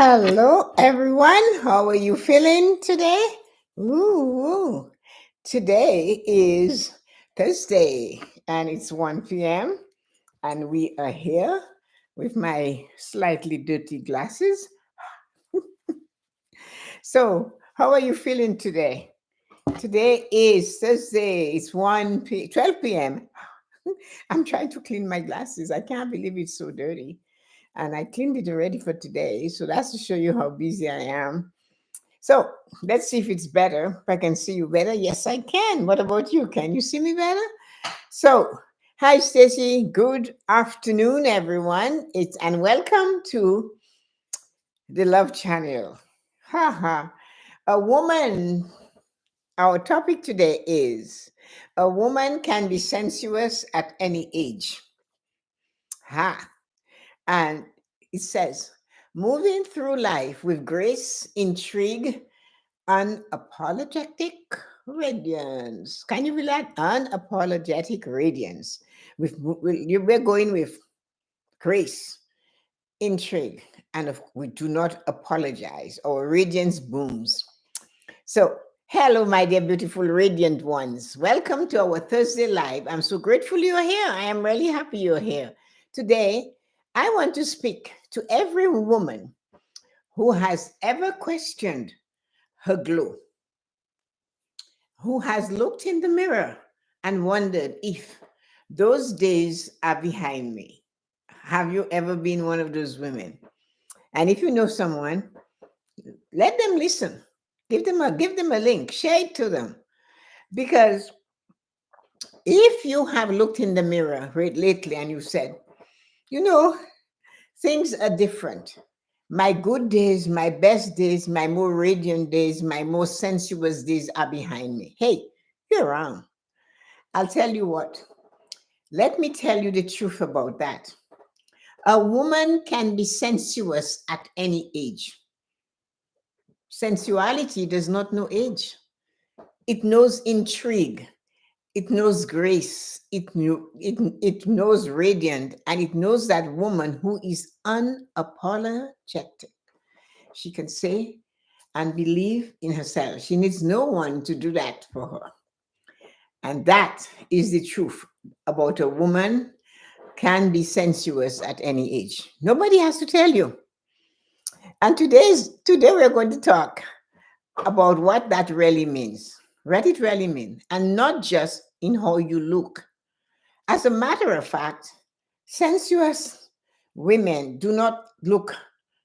Hello, everyone. How are you feeling today? Ooh, today is Thursday and it's 1 p.m. and we are here with my slightly dirty glasses. So, how are you feeling today? Today is Thursday. It's 12 p.m. I'm trying to clean my glasses. I can't believe it's so dirty. And I cleaned it already for today. So that's to show you how busy I am. So let's see if it's better. If I can see you better. Yes, I can. What about you? Can you see me better? So, hi, Stacy. Good afternoon, everyone. And welcome to the Love Channel. Haha. A woman. Our topic today is a woman can be sensuous at any age. Ha. And it says, moving through life with grace, intrigue, unapologetic radiance. Can you feel that? Unapologetic radiance. We're going with grace, intrigue, and we do not apologize. Our radiance booms. So, hello, my dear beautiful radiant ones. Welcome to our Thursday live. I'm so grateful you're here. I am really happy you're here. Today, I want to speak to every woman who has ever questioned her glow, who has looked in the mirror and wondered if those days are behind me. Have you ever been one of those women? And if you know someone, let them listen. Give them a link, share it to them. Because if you have looked in the mirror lately and you said, you know, things are different. My good days, my best days, my more radiant days, my most sensuous days are behind me. Hey, you're wrong. I'll tell you what. Let me tell you the truth about that. A woman can be sensuous at any age. Sensuality does not know age. It knows intrigue. It knows grace. It knows radiant. And it knows that woman who is unapologetic. She can say and believe in herself. She needs no one to do that for her. And that is the truth about a woman can be sensuous at any age. Nobody has to tell you. And today we're going to talk about what that really means. What it really means, and not just in how you look. As a matter of fact, sensuous women do not look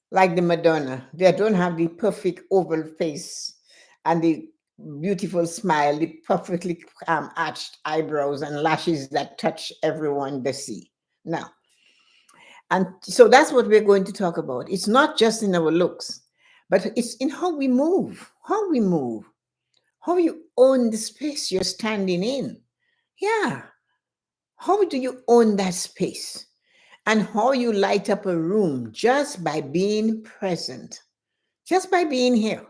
like the Madonna. They don't have the perfect oval face and the beautiful smile, the perfectly arched eyebrows and lashes that touch everyone they see. Now, and so that's what we're going to talk about. It's not just in our looks, but it's in how you own the space you're standing in. Yeah. How do you own that space? And how you light up a room just by being present, just by being here.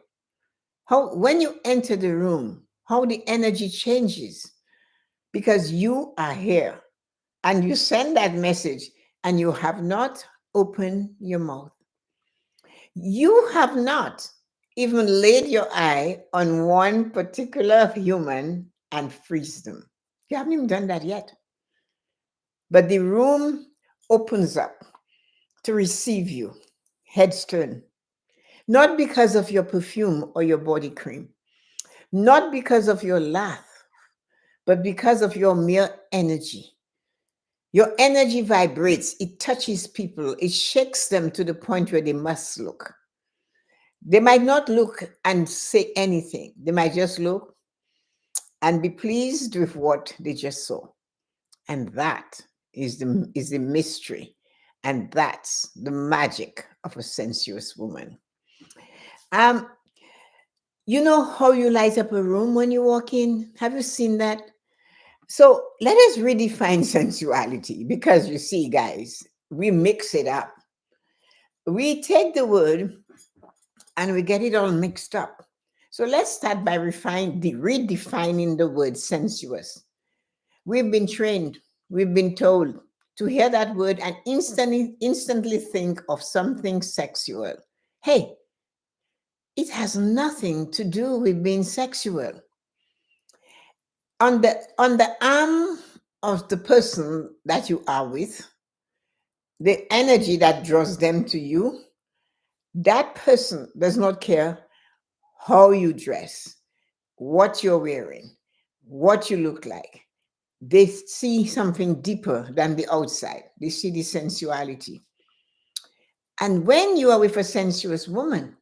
How, when you enter the room, how the energy changes because you are here and you send that message and you have not opened your mouth. You have not even laid your eye on one particular human and freeze them. You haven't even done that yet. But the room opens up to receive you, heads turn, not because of your perfume or your body cream, not because of your laugh, but because of your mere energy. Your energy vibrates, it touches people, it shakes them to the point where they must look. They might not look and say anything, they might just look and be pleased with what they just saw. And that is the mystery. And that's the magic of a sensuous woman. Um, you know how you light up a room when you walk in? Have you seen that? So let us redefine sensuality because you see, guys, we mix it up. We take the word and we get it all mixed up. So let's start by redefining the word sensuous. We've been trained, we've been told to hear that word and instantly think of something sexual. Hey, it has nothing to do with being sexual. On the arm of the person that you are with, the energy that draws them to you, that person does not care how you dress, what you're wearing, what you look like. They see something deeper than the outside. They see the sensuality. And when you are with a sensuous woman,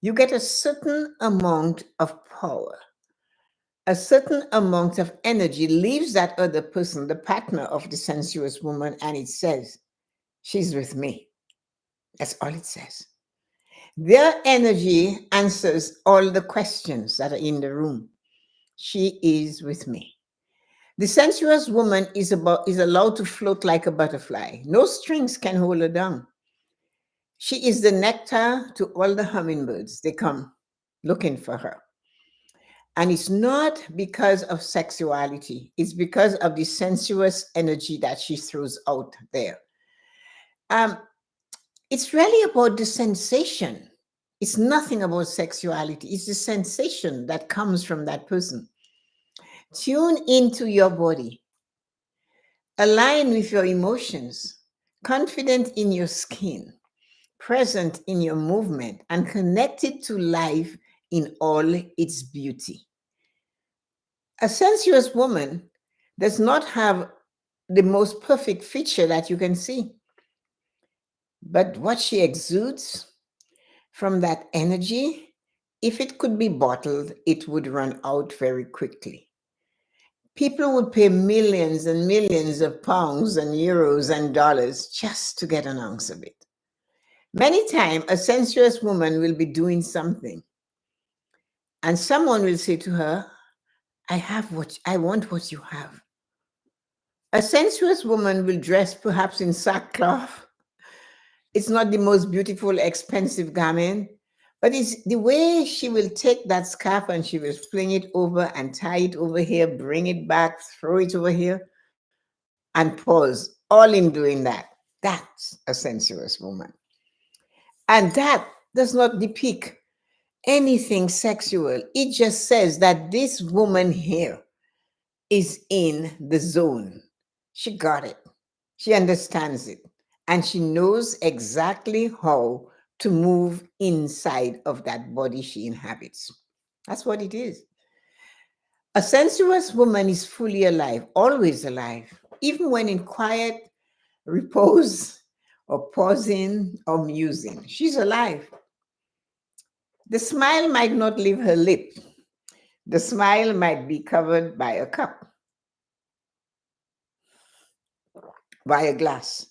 you get a certain amount of power, a certain amount of energy leaves that other person, the partner of the sensuous woman, and it says, she's with me. That's all it says. Their energy answers all the questions that are in the room. She is with me. The sensuous woman is allowed to float like a butterfly. No strings can hold her down. She is the nectar to all the hummingbirds. They come looking for her. And it's not because of sexuality, it's because of the sensuous energy that she throws out there. Um, it's really about the sensation. It's nothing about sexuality, it's the sensation that comes from that person. Tune into your body, align with your emotions, confident in your skin, present in your movement, and connected to life in all its beauty. A sensuous woman does not have the most perfect feature that you can see, but what she exudes from that energy, if it could be bottled, it would run out very quickly. People would pay millions and millions of pounds and euros and dollars just to get an ounce of it. Many times, a sensuous woman will be doing something, and someone will say to her, I want what you have. A sensuous woman will dress perhaps in sackcloth. It's not the most beautiful, expensive garment, but it's the way she will take that scarf and she will fling it over and tie it over here, bring it back, throw it over here, and pause, all in doing that. That's a sensuous woman. And that does not depict anything sexual. It just says that this woman here is in the zone. She got it. She understands it. And she knows exactly how to move inside of that body she inhabits. That's what it is. A sensuous woman is fully alive, always alive, even when in quiet repose or pausing or musing. She's alive. The smile might not leave her lip. The smile might be covered by a cup, by a glass.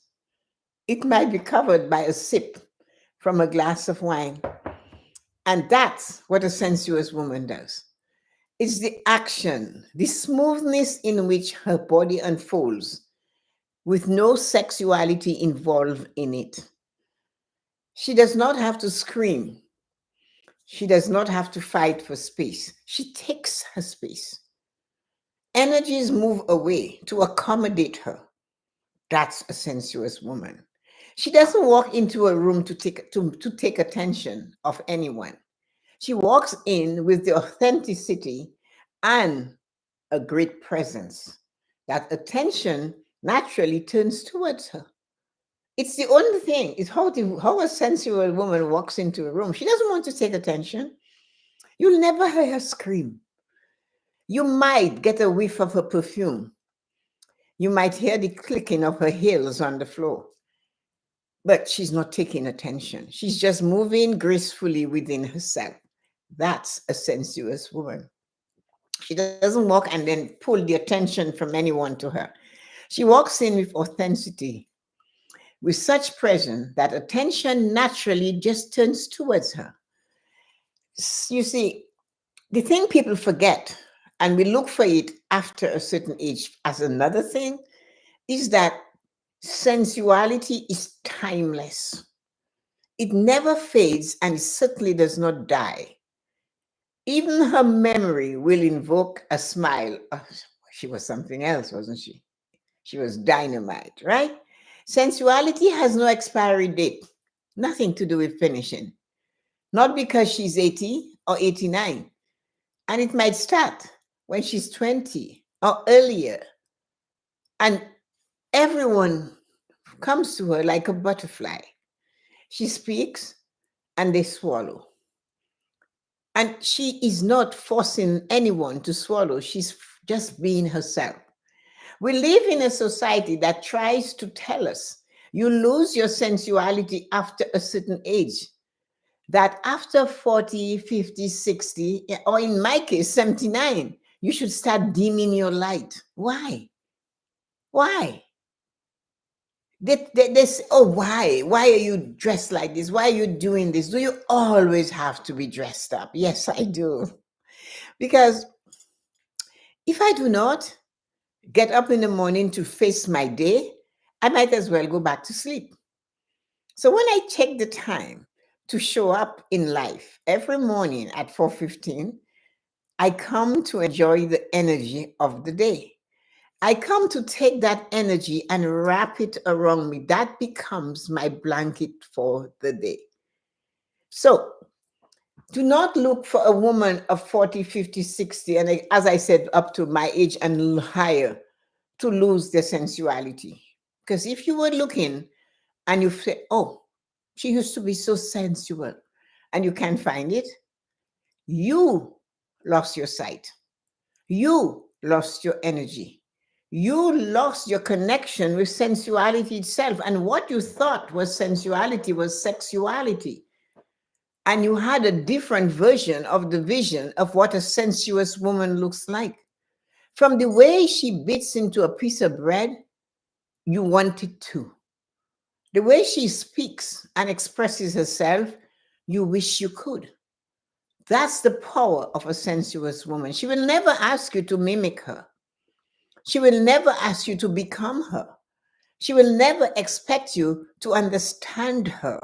It might be covered by a sip from a glass of wine. And that's what a sensuous woman does. It's the action, the smoothness in which her body unfolds with no sexuality involved in it. She does not have to scream. She does not have to fight for space. She takes her space. Energies move away to accommodate her. That's a sensuous woman. She doesn't walk into a room to take attention of anyone. She walks in with the authenticity and a great presence. That attention naturally turns towards her. It's the only thing. It's how a sensual woman walks into a room. She doesn't want to take attention. You'll never hear her scream. You might get a whiff of her perfume. You might hear the clicking of her heels on the floor. But she's not taking attention. She's just moving gracefully within herself. That's a sensuous woman. She doesn't walk and then pull the attention from anyone to her. She walks in with authenticity, with such presence that attention naturally just turns towards her. You see, the thing people forget, and we look for it after a certain age as another thing, is that sensuality is timeless. It never fades and it certainly does not die. Even her memory will invoke a smile. Oh, she was something else, wasn't she? She was dynamite, right? Sensuality has no expiry date, nothing to do with finishing. not because she's 80 or 89. And it might start when she's 20 or earlier. And everyone comes to her like a butterfly. She speaks and they swallow. And she is not forcing anyone to swallow, she's just being herself. We live in a society that tries to tell us you lose your sensuality after a certain age, that after 40, 50, 60, or in my case, 79, you should start dimming your light. Why? Why? They say, oh, why? Why are you dressed like this? Why are you doing this? Do you always have to be dressed up? Yes, I do. Because if I do not get up in the morning to face my day, I might as well go back to sleep. So when I take the time to show up in life every morning at 4:15, I come to enjoy the energy of the day. I come to take that energy and wrap it around me. That becomes my blanket for the day. So do not look for a woman of 40, 50, 60, and as I said, up to my age and higher to lose their sensuality. Because if you were looking and you say, oh, she used to be so sensual, and you can't find it, you lost your sight. You lost your energy. You lost your connection with sensuality itself. And what you thought was sensuality was sexuality. And you had a different version of the vision of what a sensuous woman looks like. From the way she bits into a piece of bread, you wanted to. The way she speaks and expresses herself, you wish you could. That's the power of a sensuous woman. She will never ask you to mimic her. She will never ask you to become her. She will never expect you to understand her,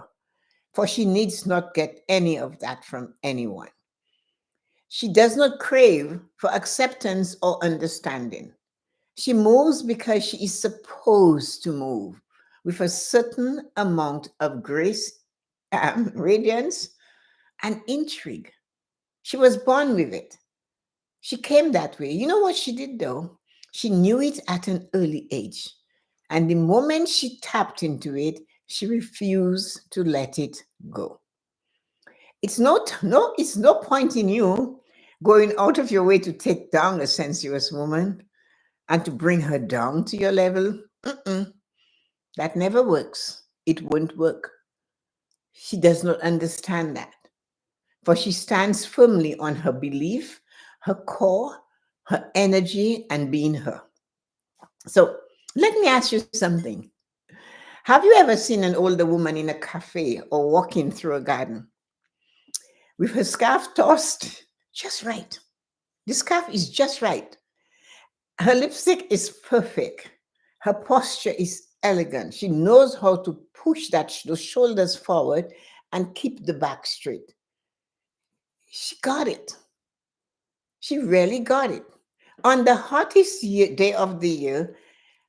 for she needs not get any of that from anyone. She does not crave for acceptance or understanding. She moves because she is supposed to move with a certain amount of grace, radiance, and intrigue. She was born with it. She came that way. You know what she did though? She knew it at an early age. And the moment she tapped into it, she refused to let it go. It's no point in you going out of your way to take down a sensuous woman and to bring her down to your level. Mm-mm. That never works. It won't work. She does not understand that. For she stands firmly on her belief, her core, her energy, and being her. So let me ask you something. Have you ever seen an older woman in a cafe or walking through a garden with her scarf tossed just right? The scarf is just right. Her lipstick is perfect. Her posture is elegant. She knows how to push those shoulders forward and keep the back straight. She got it. She really got it. On the hottest day of the year,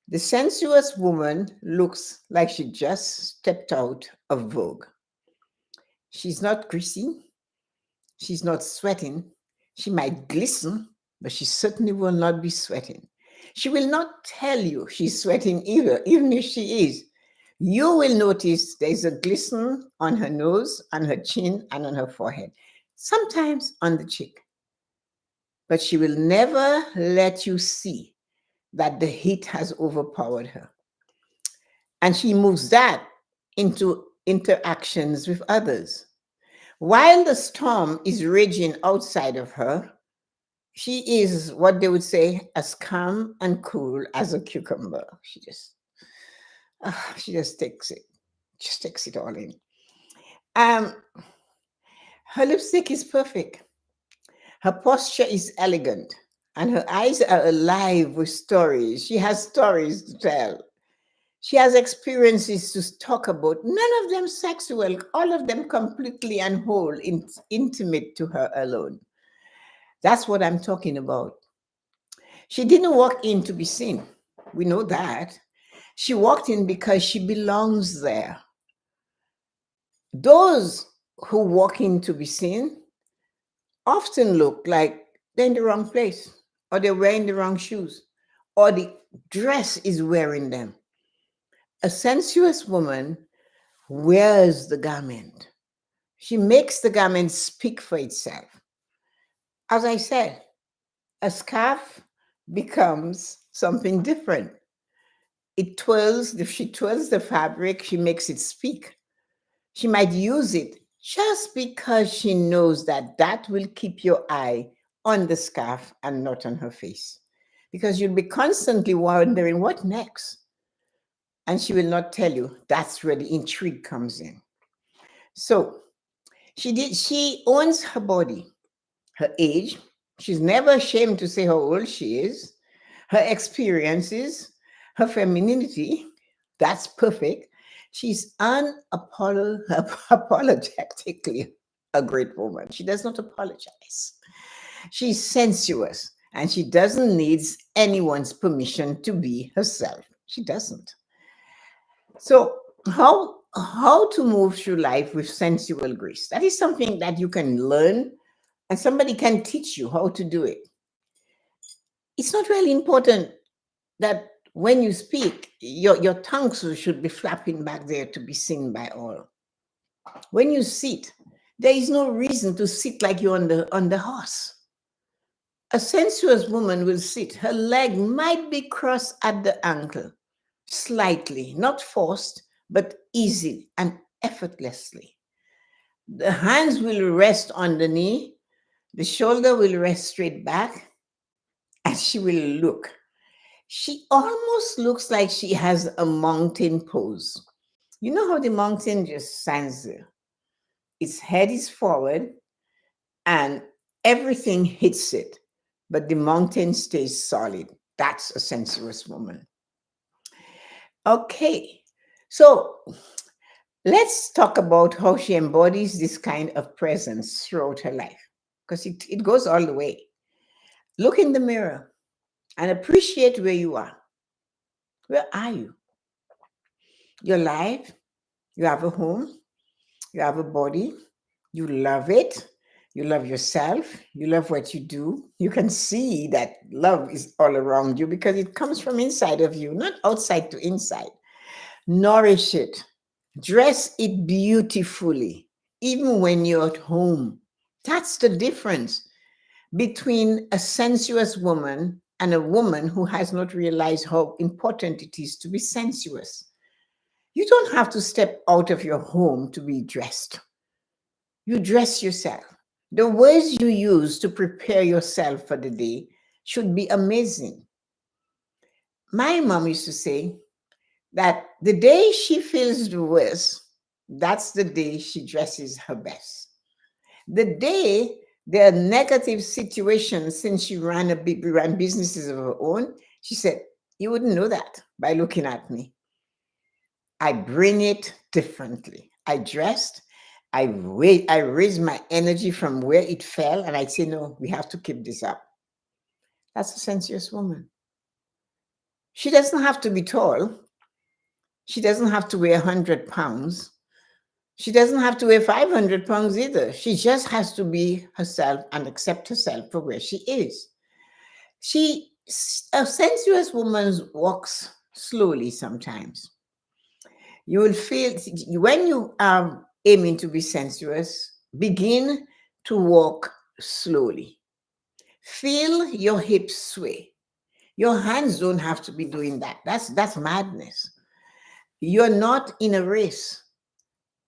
the sensuous woman looks like she just stepped out of Vogue. She's not greasy. She's not sweating. She might glisten, but she certainly will not be sweating. She will not tell you she's sweating either, even if she is. You will notice there's a glisten on her nose, on her chin, and on her forehead, sometimes on the cheek. But she will never let you see that the heat has overpowered her. And she moves that into interactions with others. While the storm is raging outside of her, she is what they would say as calm and cool as a cucumber. She just takes it all in. Um, Her lipstick is perfect. Her posture is elegant, and her eyes are alive with stories. She has stories to tell. She has experiences to talk about, none of them sexual, all of them completely and whole, intimate to her alone. That's what I'm talking about. She didn't walk in to be seen. We know that. She walked in because she belongs there. Those who walk in to be seen often look like they're in the wrong place, or they're wearing the wrong shoes, or the dress is wearing them. A sensuous woman wears the garment. She makes the garment speak for itself. As I said, a scarf becomes something different. It twirls, if she twirls the fabric, she makes it speak. She might use it just because she knows that that will keep your eye on the scarf and not on her face. Because you'll be constantly wondering, what next? And she will not tell you. That's where the intrigue comes in. So she owns her body, her age. She's never ashamed to say how old she is, her experiences, her femininity. That's perfect. She's unapologetically a great woman. She does not apologize. She's sensuous and she doesn't need anyone's permission to be herself. She doesn't. So, how to move through life with sensual grace? That is something that you can learn and somebody can teach you how to do it. It's not really important that when you speak, your tongue should be flapping back there to be seen by all. When you sit, there is no reason to sit like you're on the horse. A sensuous woman will sit. Her leg might be crossed at the ankle, slightly, not forced, but easy and effortlessly. The hands will rest on the knee, the shoulder will rest straight back, and she will look. She almost looks like she has a mountain pose. You know how the mountain just stands there? Its head is forward and everything hits it, but the mountain stays solid. That's a sensuous woman. Okay, so let's talk about how she embodies this kind of presence throughout her life, because it goes all the way. Look in the mirror and appreciate where you are. Where are you? You're alive, you have a home, you have a body, you love it, you love yourself, you love what you do. You can see that love is all around you because it comes from inside of you, not outside to inside. Nourish it, dress it beautifully, even when you're at home. That's the difference between a sensuous woman and a woman who has not realized how important it is to be sensuous. You don't have to step out of your home to be dressed. You dress yourself. The words you use to prepare yourself for the day should be amazing. My mom used to say that the day she feels the worst, that's the day she dresses her best. The day there are negative situations, since she ran businesses of her own, she said, you wouldn't know that by looking at me. I bring it differently. I dressed, I raised my energy from where it fell, and I say, no, we have to keep this up. That's a sensuous woman. She doesn't have to be tall. She doesn't have to weigh 100 pounds. She doesn't have to weigh 500 pounds either. She just has to be herself and accept herself for where she is. A sensuous woman walks slowly sometimes. You will feel, when you are aiming to be sensuous, begin to walk slowly. Feel your hips sway. Your hands don't have to be doing that. That's madness. You're not in a race.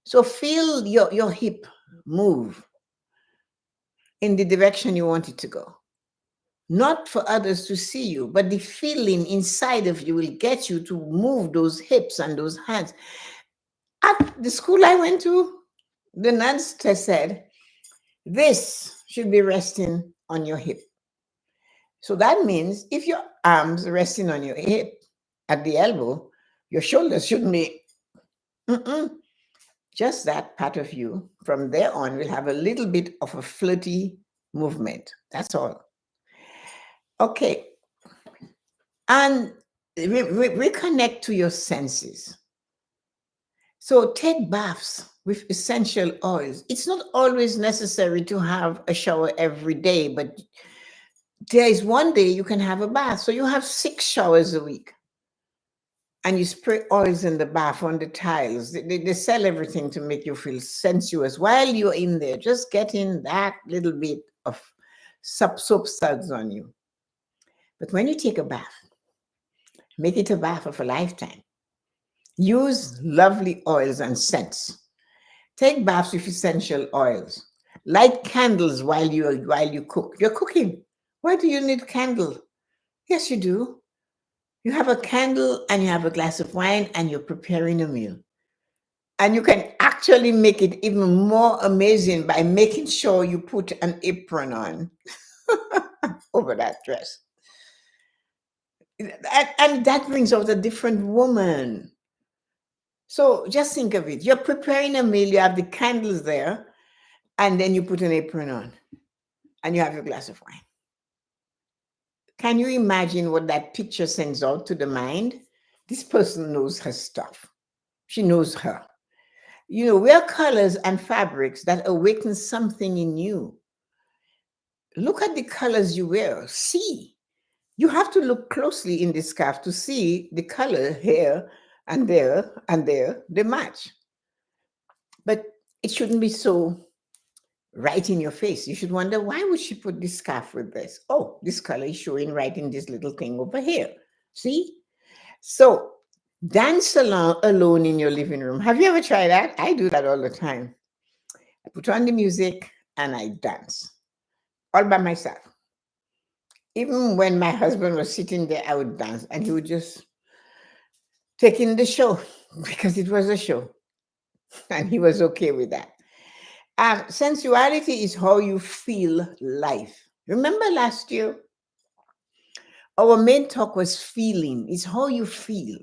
So feel your hip move in the direction you want it to go. Not for others to see you, but the feeling inside of you will get you to move those hips and those hands. At the school I went to, the nurse said, this should be resting on your hip. So that means if your arms are resting on your hip at the elbow, your shoulders shouldn't be, just that part of you. From there on, will have a little bit of a flirty movement. That's all. Okay. And reconnect to your senses. So take baths with essential oils. It's not always necessary to have a shower every day, but there is one day you can have a bath. So you have 6 showers a week and you spray oils in the bath on the tiles. They sell everything to make you feel sensuous. While you're in there, just getting that little bit of soap suds on you. But when you take a bath, make it a bath of a lifetime. Use lovely oils and scents. Take baths with essential oils. Light candles while you cook. You're cooking. Why do you need candle? Yes, you do. You have a candle and you have a glass of wine and you're preparing a meal. And you can actually make it even more amazing by making sure you put an apron on over that dress. And that brings out a different woman. So just think of it. You're preparing a meal, you have the candles there, and then you put an apron on and you have your glass of wine. Can you imagine what that picture sends out to the mind? This person knows her stuff. She knows her. Wear colors and fabrics that awaken something in you. Look at the colors you wear. See. You have to look closely in the scarf to see the color here and there and there, they match. But it shouldn't be so right in your face. You should wonder, why would she put this scarf with this? Oh, this color is showing right in this little thing over here. See? So dance alone in your living room. Have you ever tried that? I do that all the time. I put on the music and I dance all by myself. Even when my husband was sitting there, I would dance and he would just take in the show because it was a show and he was okay with that. Sensuality is how you feel life. Remember last year, our main talk was feeling, is how you feel.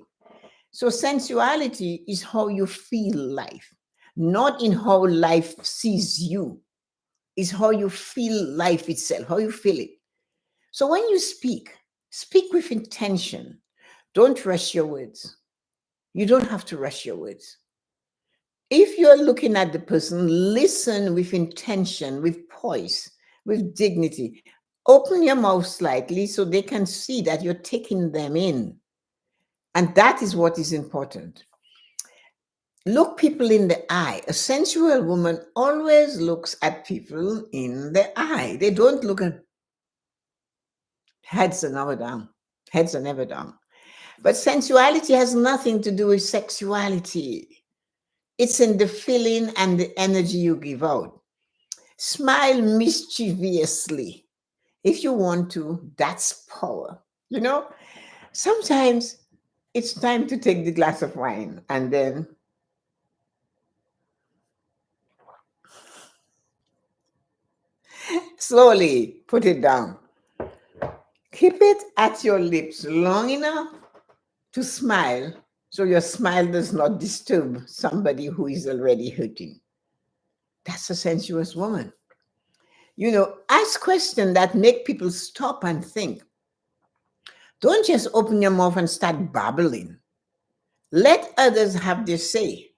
So sensuality is how you feel life, not in how life sees you. It's how you feel life itself, how you feel it. So when you speak with intention. Don't rush your words. You don't have to rush your words. If you're looking at the person, listen with intention, with poise, with dignity. Open your mouth slightly so they can see that you're taking them in. And that is what is important. Look people in the eye. A sensual woman always looks at people in the eye. They don't look at heads are never down. Heads are never down. But sensuality has nothing to do with sexuality. It's in the feeling and the energy you give out. Smile mischievously. If you want to, that's power. Sometimes it's time to take the glass of wine and then slowly put it down. Keep it at your lips long enough to smile so your smile does not disturb somebody who is already hurting. That's a sensuous woman. Ask questions that make people stop and think. Don't just open your mouth and start babbling. Let others have their say.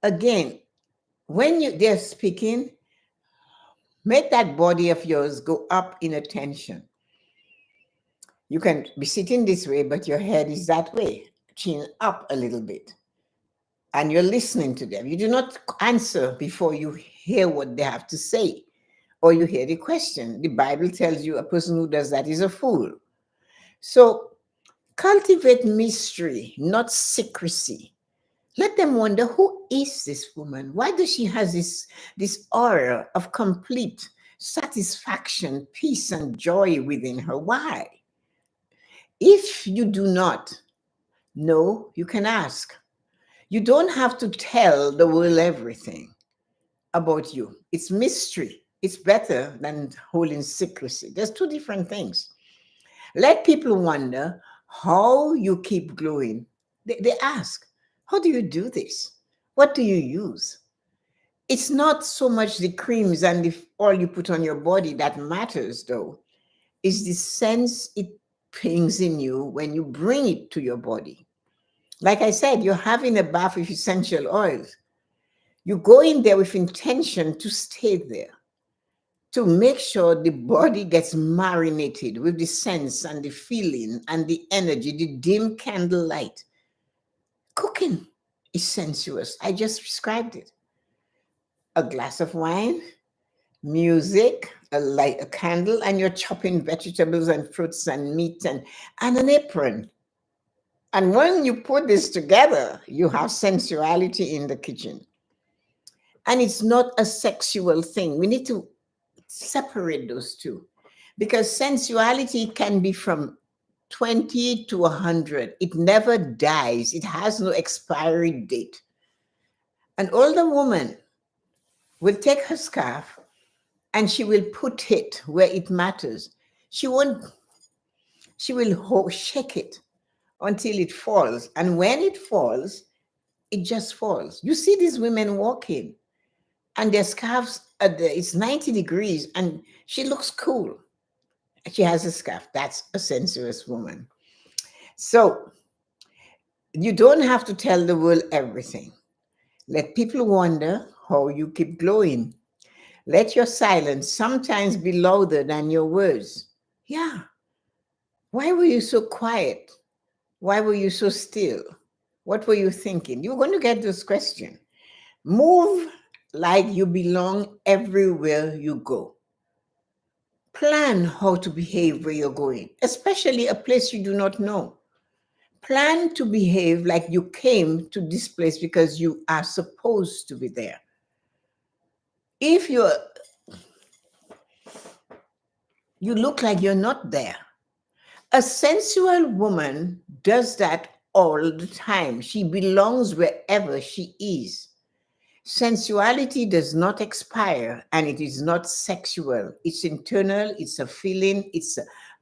Again, when they're speaking, make that body of yours go up in attention. You can be sitting this way, but your head is that way, chin up a little bit. And you're listening to them. You do not answer before you hear what they have to say or you hear the question. The Bible tells you a person who does that is a fool. So cultivate mystery, not secrecy. Let them wonder, who is this woman? Why does she have this aura of complete satisfaction, peace, and joy within her? Why? If you do not know, you can ask. You don't have to tell the world everything about you. It's mystery. It's better than holding secrecy. There's two different things. Let people wonder how you keep glowing. They ask, how do you do this? What do you use? It's not so much the creams and the oil you put on your body that matters, though. It's the sense it brings in you when you bring it to your body. Like I said, you're having a bath with essential oils. You go in there with intention to stay there, to make sure the body gets marinated with the sense and the feeling and the energy, the dim candlelight. Cooking is sensuous. I just described it. A glass of wine, music, a light, a candle, and you're chopping vegetables and fruits and meat and an apron. And when you put this together, you have sensuality in the kitchen. And it's not a sexual thing. We need to separate those two because sensuality can be from 20 to 100. It never dies, it has no expiry date. An older woman will take her scarf and she will put it where it matters. She won't, she will shake it until it falls. And when it falls, it just falls. You see these women walking and their scarves, it's 90 degrees and she looks cool. She has a scarf. That's a sensuous woman. So you don't have to tell the world everything. Let people wonder how you keep glowing. Let your silence sometimes be louder than your words. Yeah. Why were you so quiet? Why were you so still? What were you thinking? You're going to get this question. Move like you belong everywhere you go. Plan how to behave where you're going, especially a place you do not know. Plan to behave like you came to this place because you are supposed to be there. If you look like you're not there, a sensual woman does that all the time. She belongs wherever she is. Sensuality does not expire and it is not sexual. It's internal, it's a feeling, it's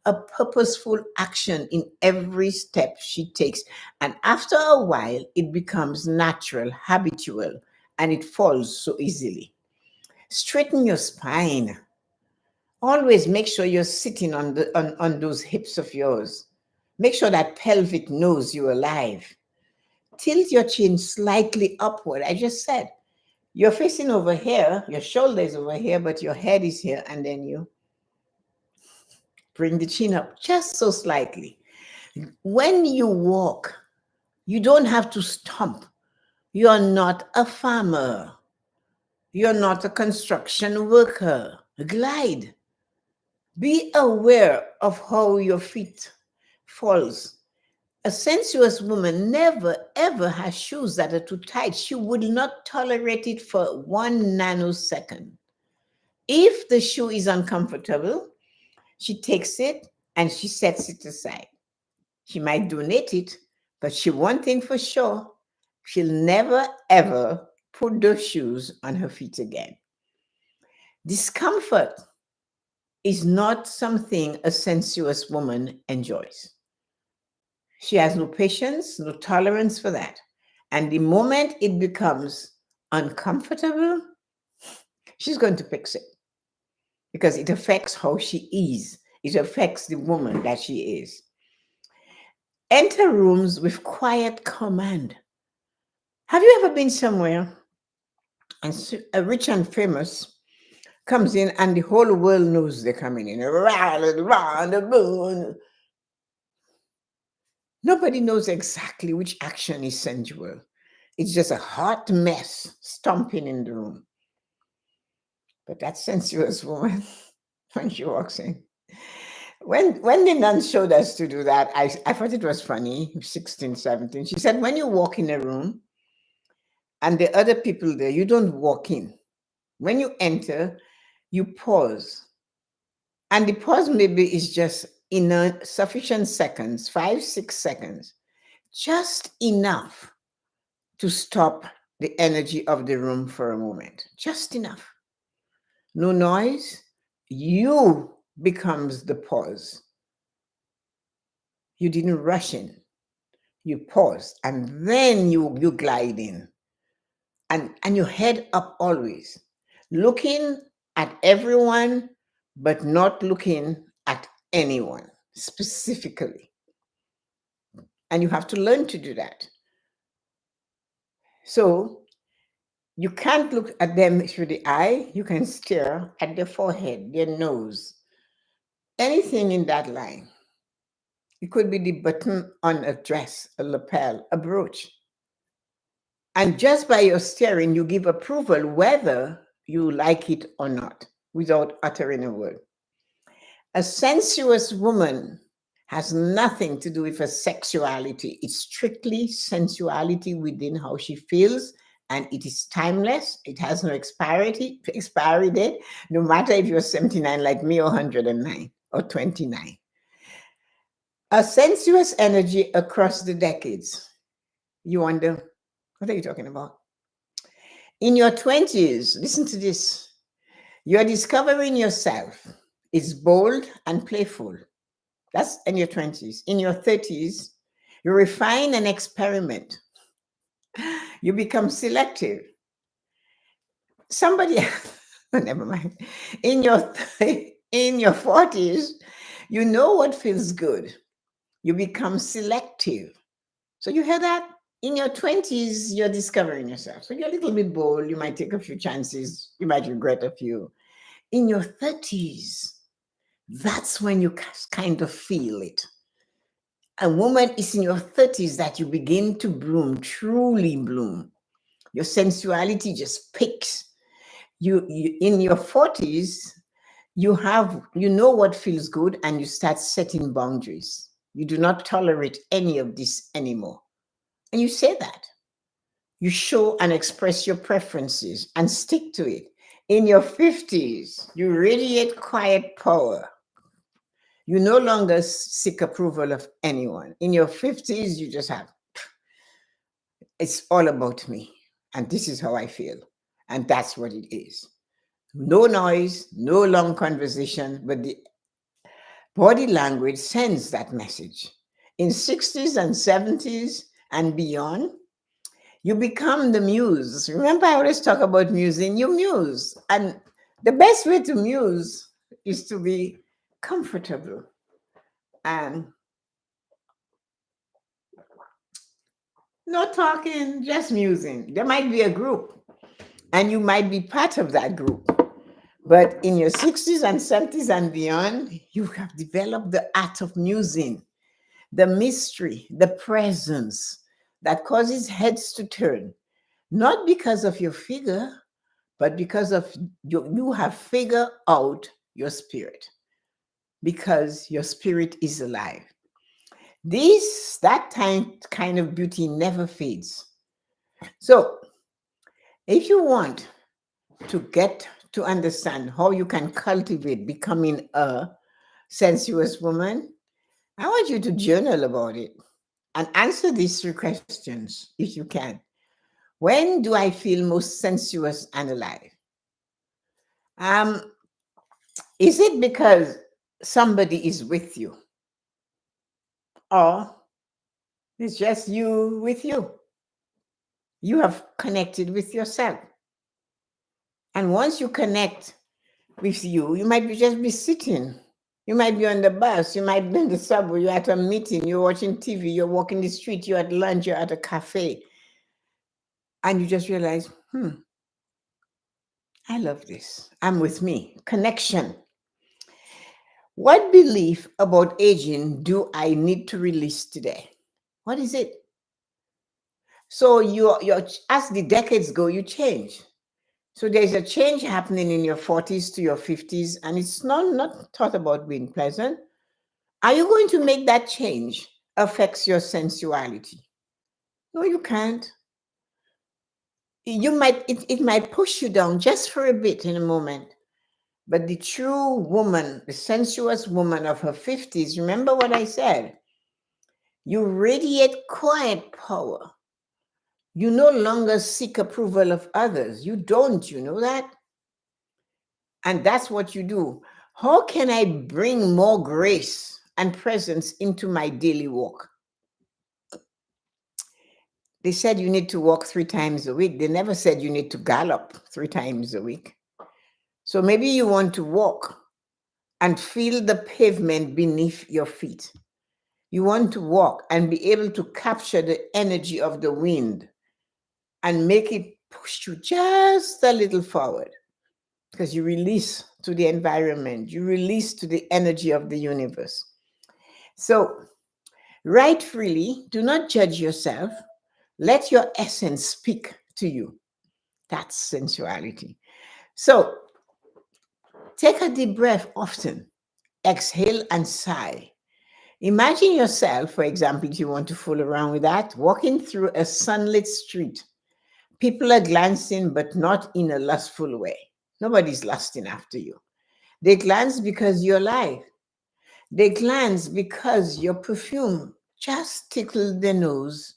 a purposeful action in every step she takes. And after a while, it becomes natural, habitual, and it falls so easily. Straighten your spine. Always make sure you're sitting on those hips of yours. Make sure that pelvic knows you're alive. Tilt your chin slightly upward. I just said, you're facing over here, your shoulder is over here, but your head is here, and then you bring the chin up just so slightly. When you walk, you don't have to stomp. You're not a farmer. You're not a construction worker. Glide. Be aware of how your feet falls. A sensuous woman never ever has shoes that are too tight. She would not tolerate it for 1 nanosecond. If the shoe is uncomfortable, she takes it and she sets it aside. She might donate it, but one thing for sure, she'll never ever put those shoes on her feet again. Discomfort is not something a sensuous woman enjoys. She has no patience, no tolerance for that. And the moment it becomes uncomfortable, she's going to fix it because it affects how she is. It affects the woman that she is. Enter rooms with quiet command. Have you ever been somewhere and a rich and famous comes in and the whole world knows they're coming in? Nobody knows exactly which action is sensual. It's just a hot mess stomping in the room. But that sensuous woman, when she walks in, when the nun showed us to do that, I thought it was funny, 16, 17. She said, when you walk in a room and the other people there, you don't walk in. When you enter, you pause. And the pause maybe is just in a sufficient seconds, 5, 6 seconds, just enough to stop the energy of the room for a moment. Just enough. No noise. You becomes the pause. You didn't rush in. You paused and then you glide in. And your head up always. Looking at everyone, but not looking at anyone specifically. And you have to learn to do that. So you can't look at them through the eye. You can stare at their forehead, their nose, anything in that line. It could be the button on a dress, a lapel, a brooch. And just by your staring, you give approval whether you like it or not without uttering a word. A sensuous woman has nothing to do with her sexuality. It's strictly sensuality within how she feels, and it is timeless. It has no expiry date, no matter if you're 79 like me or 109 or 29. A sensuous energy across the decades. You wonder, what are you talking about? In your 20s, listen to this. You're discovering yourself. It's bold and playful. That's in your 20s. In your 30s, you refine and experiment. You become selective. Somebody, never mind. In your in your 40s, you know what feels good. You become selective. So you hear that? In your 20s, you're discovering yourself. So you're a little bit bold. You might take a few chances. You might regret a few. In your 30s, that's when you kind of feel it. A woman is in your 30s that you begin to bloom, truly bloom. Your sensuality just peaks. You in your 40s, you know what feels good and you start setting boundaries. You do not tolerate any of this anymore. And you say that. You show and express your preferences and stick to it. In your 50s, you radiate quiet power. You no longer seek approval of anyone. In your 50s, you just have, it's all about me. And this is how I feel. And that's what it is. No noise, no long conversation, but the body language sends that message. In 60s and 70s and beyond, you become the muse. Remember, I always talk about musing. You muse. And the best way to muse is to be comfortable and not talking, just musing. There might be a group, and you might be part of that group. But in your 60s and 70s and beyond, you have developed the art of musing, the mystery, the presence that causes heads to turn, not because of your figure, but because of you have figured out your spirit, because your spirit is alive. That kind of beauty never fades. So if you want to get to understand how you can cultivate becoming a sensuous woman, I want you to journal about it and answer these three questions if you can. When do I feel most sensuous and alive? Um, is it because somebody is with you, or it's just you with you? You have connected with yourself. And once you connect with you, you might just be sitting. You might be on the bus, you might be in the subway, you're at a meeting, you're watching TV, you're walking the street, you're at lunch, you're at a cafe, and you just realize, I love this. I'm with me. Connection. What belief about aging do I need to release today? What is it? So you're as the decades go, you change. So there's a change happening in your 40s to your 50s, and it's not thought about being pleasant. Are you going to make that change affects your sensuality? No, you can't. It might push you down just for a bit in a moment. But the true woman, the sensuous woman of her 50s, remember what I said? You radiate quiet power. You no longer seek approval of others. You don't, you know that? And that's what you do. How can I bring more grace and presence into my daily walk? They said you need to walk 3 times a week. They never said you need to gallop 3 times a week. So maybe you want to walk and feel the pavement beneath your feet. You want to walk and be able to capture the energy of the wind and make it push you just a little forward, because you release to the environment, you release to the energy of the universe. So, write freely, do not judge yourself, let your essence speak to you. That's sensuality. So, take a deep breath often, exhale and sigh. Imagine yourself, for example, if you want to fool around with that, walking through a sunlit street. People are glancing, but not in a lustful way. Nobody's lusting after you. They glance because you're alive. They glance because your perfume just tickled their nose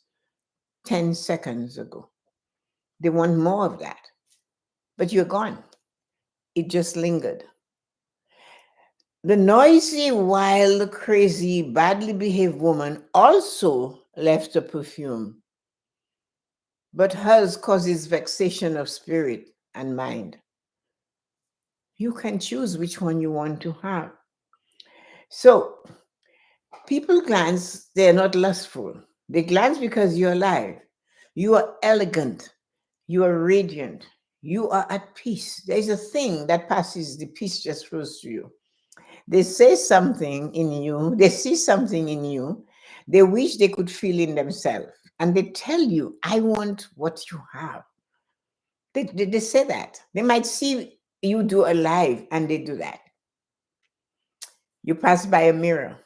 10 seconds ago. They want more of that, but you're gone. It just lingered. The noisy, wild, crazy, badly behaved woman also left a perfume, but hers causes vexation of spirit and mind. You can choose which one you want to have. So, people glance, they're not lustful. They glance because you're alive. You are elegant. You are radiant. You are at peace. There's a thing that passes, the peace just flows to you. They say something in you, they see something in you, they wish they could feel in themselves. And they tell you, I want what you have. They say that. They might see you do a live and they do that. You pass by a mirror,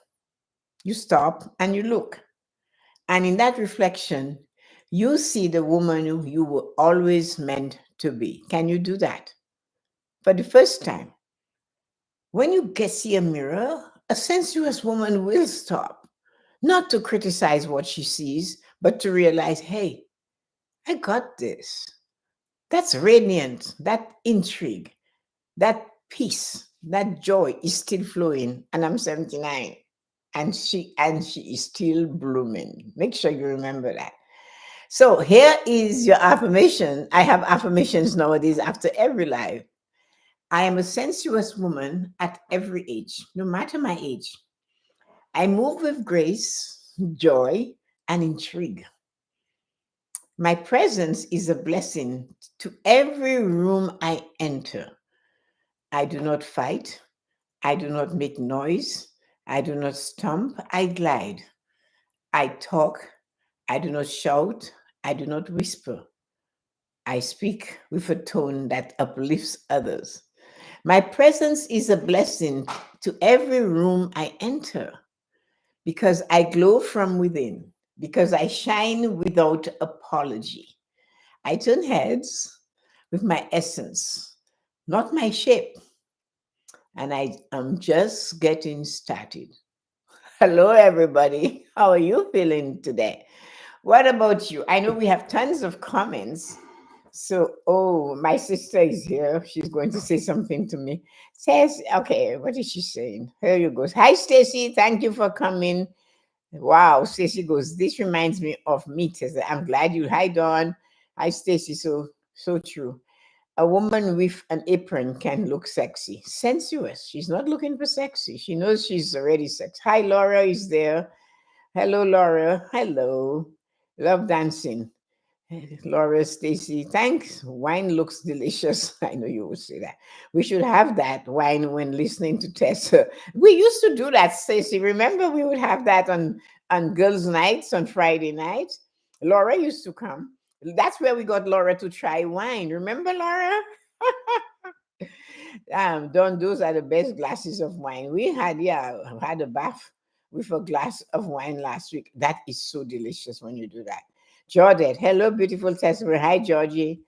you stop and you look. And in that reflection, you see the woman who you were always meant to be. Can you do that? For the first time, when you get see a mirror, a sensuous woman will stop, not to criticize what she sees, but to realize, hey, I got this. That's radiant, that intrigue, that peace, that joy is still flowing. And I'm 79. And she is still blooming. Make sure you remember that. So here is your affirmation. I have affirmations nowadays after every live. I am a sensuous woman at every age, no matter my age. I move with grace, joy, and intrigue. My presence is a blessing to every room I enter. I do not fight. I do not make noise. I do not stomp. I glide. I talk. I do not shout. I do not whisper. I speak with a tone that uplifts others. My presence is a blessing to every room I enter because I glow from within, because I shine without apology. I turn heads with my essence, not my shape, and I am just getting started. Hello, everybody. How are you feeling today? What about you? I know we have tons of comments. So, oh, my sister is here. She's going to say something to me. Says, okay, what is she saying? Here you go. Hi, Stacy. Thank you for coming. Wow, Stacy goes, this reminds me of me, Tessa. I'm glad you. Hi, Dawn. Hi, Stacy. So true. A woman with an apron can look sexy. Sensuous. She's not looking for sexy. She knows she's already sexy. Hi, Laura is there. Hello, Laura. Hello. Love dancing. Laura, Stacy, thanks. Wine looks delicious. I know you would say that. We should have that wine when listening to Tessa. We used to do that, Stacy. Remember, we would have that on girls' nights on Friday nights. Laura used to come. That's where we got Laura to try wine. Remember, Laura? Don, those are the best glasses of wine. We had, yeah, had a bath with a glass of wine last week. That is so delicious when you do that. Jordan, hello, beautiful Tessa-Marie. Hi, Georgie.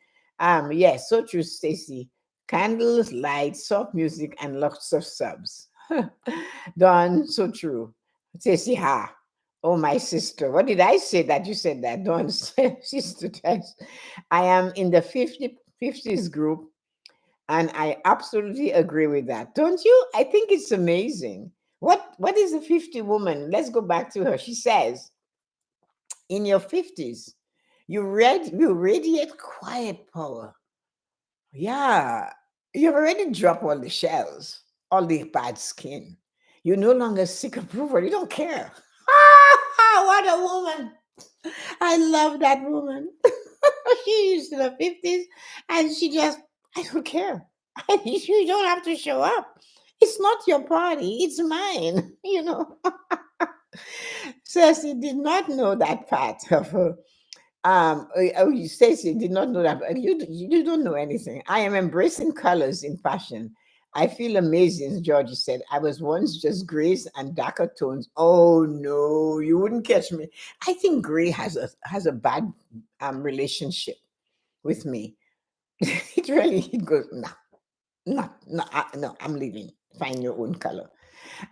Yes, so true, Stacy. Candles, lights, soft music, and lots of subs. Don, so true. Stacy, ha. Oh, my sister. What did I say that you said that? Don, sister Tess. I am in the 50s group and I absolutely agree with that. Don't you? I think it's amazing. What is a 50 woman? Let's go back to her. She says, in your 50s, you radiate quiet power. Yeah. You've already dropped all the shells, all the bad skin. You're no longer seek approval. You don't care. Ah, what a woman. I love that woman. She's in her 50s and she just, I don't care. You don't have to show up. It's not your party, it's mine, you know. Cersei did not know that part of her. You say she did not know that. But you don't know anything. I am embracing colors in fashion. I feel amazing, Georgie said. I was once just grays and darker tones. Oh no, you wouldn't catch me. I think gray has a bad relationship with me. It goes, no, no, no, no, I'm leaving. Find your own color.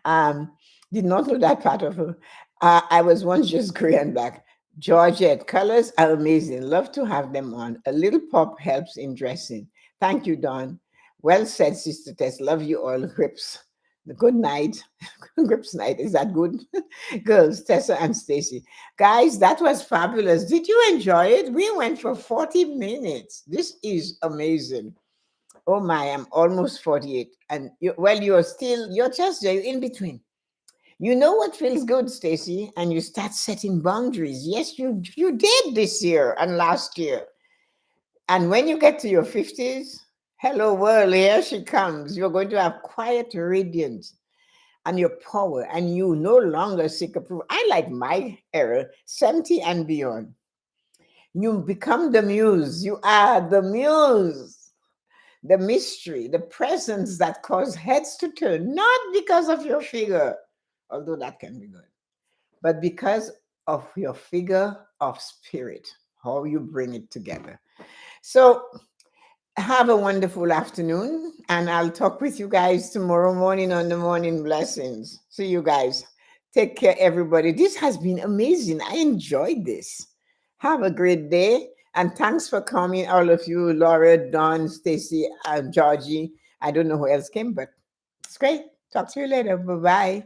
Um, did not know that part of her. I was once just gray and black. Georgette, colors are amazing. Love to have them on. A little pop helps in dressing. Thank you, Dawn. Well said, Sister Tess. Love you all. Grips. Good night. Grips night. Is that good? Girls, Tessa and Stacy. Guys, that was fabulous. Did you enjoy it? We went for 40 minutes. This is amazing. Oh my, I'm almost 48. And you're just you're in between. You know what feels good, Stacy, and you start setting boundaries. Yes, you did this year and last year. And when you get to your 50s, hello world, here she comes. You're going to have quiet radiance and your power, and you no longer seek approval. I like my era, 70 and beyond. You become the muse. You are the muse, the mystery, the presence that cause heads to turn, not because of your figure, although that can be good, but because of your figure of spirit, how you bring it together. So, have a wonderful afternoon, and I'll talk with you guys tomorrow morning on the morning blessings. See you guys. Take care, everybody. This has been amazing. I enjoyed this. Have a great day, and thanks for coming, all of you, Laura, Dawn, Stacy, Georgie. I don't know who else came, but it's great. Talk to you later. Bye bye.